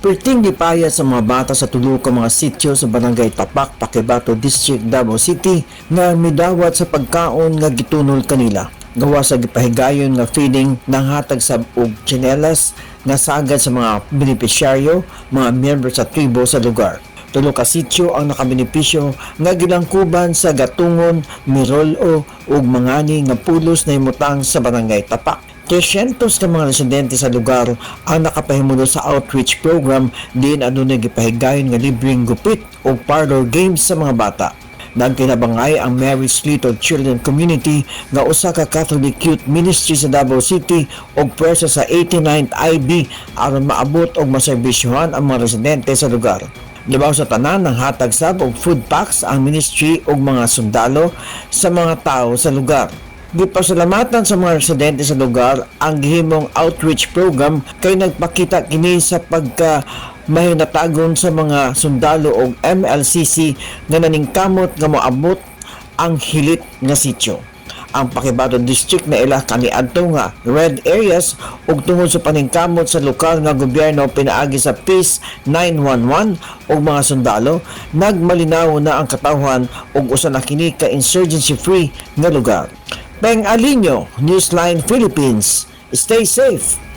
Perting gipaya sa mga bata sa tulo ka mga sityo sa Barangay Tapak, Paquibato District, Davao City nga midawat sa pagkaon nga gitunol kanila. Gawa sa gipahigayon nga feeding ng hatag sa og tsinelas nga sagad sa mga benepisyaryo, mga miyembro sa tribo sa lugar. Tulo ka sityo ang nakabenepisyo nga gilangkuban sa gatungon, mirolo ug mangani nga pulos na himutang sa Barangay Tapak. 300 ka mga residente sa lugar ang nakapahimulo sa outreach program din adunay gipahigayon nga libreng gupit o parlor games sa mga bata. Nagkinabangay ang Mary's Little Children Community nga usa ka Catholic Youth Ministry sa Davao City og pwersa sa 89th IB aron maabot og maserbisyohan ang mga residente sa lugar. Labaw sa tanan ng hatag sab og food packs ang ministry og mga sundalo sa mga tao sa lugar. Gipasalamatan sa mga residente sa lugar ang gihimong outreach program kay nagpakita kini sa pagka mahinatagon sa mga sundalo og MLCC nga naningkamot nga moabot ang hilit nga sityo. Ang Paquibato District na ila kaniadto nga red areas ug tungod sa paningkamot sa lokal nga gobyerno pinaagi sa Peace 911 ug mga sundalo, nagmalinaw na ang katawhan ug usa na kini ka insurgency free nga lugar. Peng Alinyo, Newsline Philippines. Stay safe!